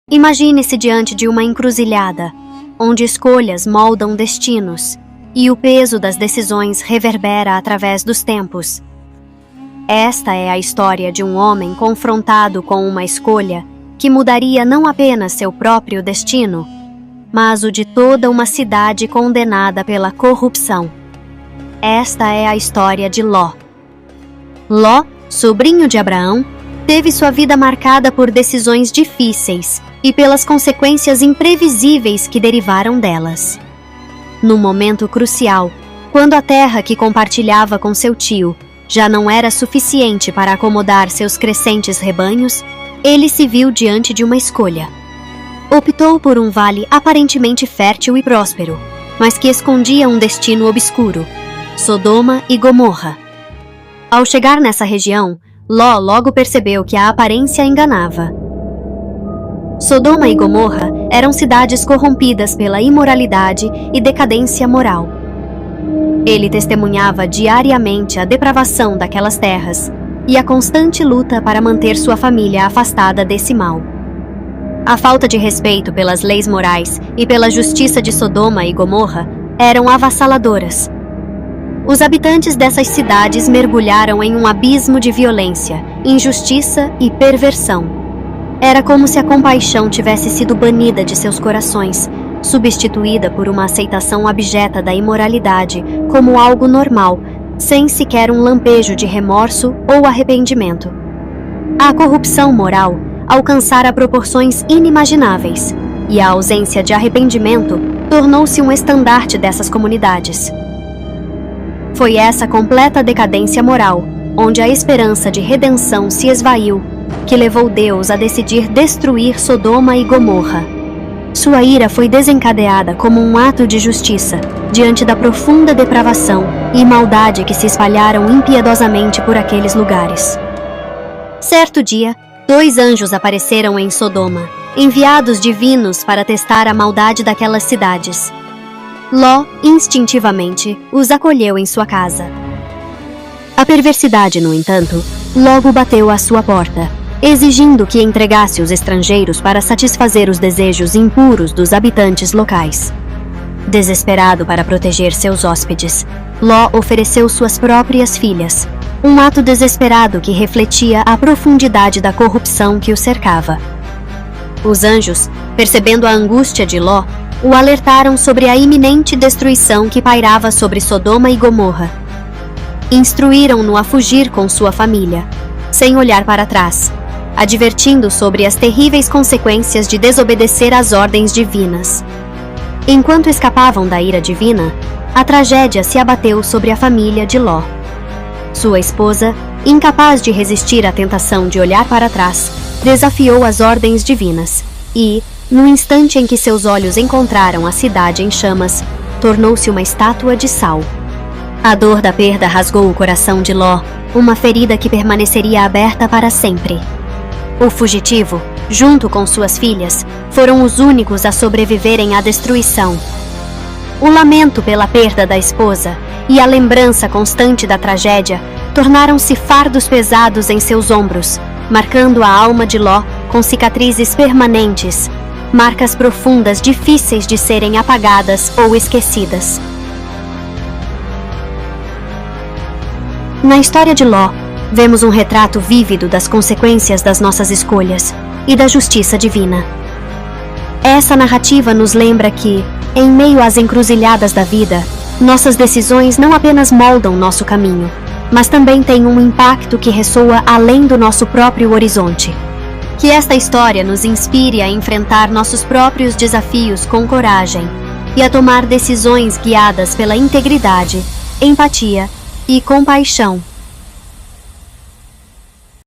Imagine-se diante de uma encruzilhada, onde escolhas moldam destinos e o peso das decisões reverbera através dos tempos. Esta é a história de um homem confrontado com uma escolha que mudaria não apenas seu próprio destino, mas o de toda uma cidade condenada pela corrupção. Esta é a história de Ló. Ló, sobrinho de Abraão, teve sua vida marcada por decisões difíceis e pelas consequências imprevisíveis que derivaram delas. Num momento crucial, quando a terra que compartilhava com seu tio já não era suficiente para acomodar seus crescentes rebanhos, ele se viu diante de uma escolha. Optou por um vale aparentemente fértil e próspero, mas que escondia um destino obscuro: Sodoma e Gomorra. Ao chegar nessa região, Ló logo percebeu que a aparência enganava. Sodoma e Gomorra eram cidades corrompidas pela imoralidade e decadência moral. Ele testemunhava diariamente a depravação daquelas terras e a constante luta para manter sua família afastada desse mal. A falta de respeito pelas leis morais e pela justiça de Sodoma e Gomorra eram avassaladoras. Os habitantes dessas cidades mergulharam em um abismo de violência, injustiça e perversão. Era como se a compaixão tivesse sido banida de seus corações, substituída por uma aceitação abjeta da imoralidade como algo normal, sem sequer um lampejo de remorso ou arrependimento. A corrupção moral alcançara proporções inimagináveis, e a ausência de arrependimento tornou-se um estandarte dessas comunidades. Foi essa completa decadência moral, onde a esperança de redenção se esvaiu, que levou Deus a decidir destruir Sodoma e Gomorra. Sua ira foi desencadeada como um ato de justiça, diante da profunda depravação e maldade que se espalharam impiedosamente por aqueles lugares. Certo dia, 2 anjos apareceram em Sodoma, enviados divinos para testar a maldade daquelas cidades. Ló, instintivamente, os acolheu em sua casa. A perversidade, no entanto, logo bateu à sua porta, exigindo que entregasse os estrangeiros para satisfazer os desejos impuros dos habitantes locais. Desesperado para proteger seus hóspedes, Ló ofereceu suas próprias filhas, um ato desesperado que refletia a profundidade da corrupção que o cercava. Os anjos, percebendo a angústia de Ló, o alertaram sobre a iminente destruição que pairava sobre Sodoma e Gomorra. Instruíram-no a fugir com sua família, sem olhar para trás, advertindo sobre as terríveis consequências de desobedecer às ordens divinas. Enquanto escapavam da ira divina, a tragédia se abateu sobre a família de Ló. Sua esposa, incapaz de resistir à tentação de olhar para trás, desafiou as ordens divinas e, no instante em que seus olhos encontraram a cidade em chamas, tornou-se uma estátua de sal. A dor da perda rasgou o coração de Ló, uma ferida que permaneceria aberta para sempre. O fugitivo, junto com suas filhas, foram os únicos a sobreviverem à destruição. O lamento pela perda da esposa e a lembrança constante da tragédia tornaram-se fardos pesados em seus ombros, marcando a alma de Ló com cicatrizes permanentes, marcas profundas difíceis de serem apagadas ou esquecidas. Na história de Ló, vemos um retrato vívido das consequências das nossas escolhas e da justiça divina. Essa narrativa nos lembra que, em meio às encruzilhadas da vida, nossas decisões não apenas moldam nosso caminho, mas também têm um impacto que ressoa além do nosso próprio horizonte. Que esta história nos inspire a enfrentar nossos próprios desafios com coragem e a tomar decisões guiadas pela integridade, empatia e compaixão.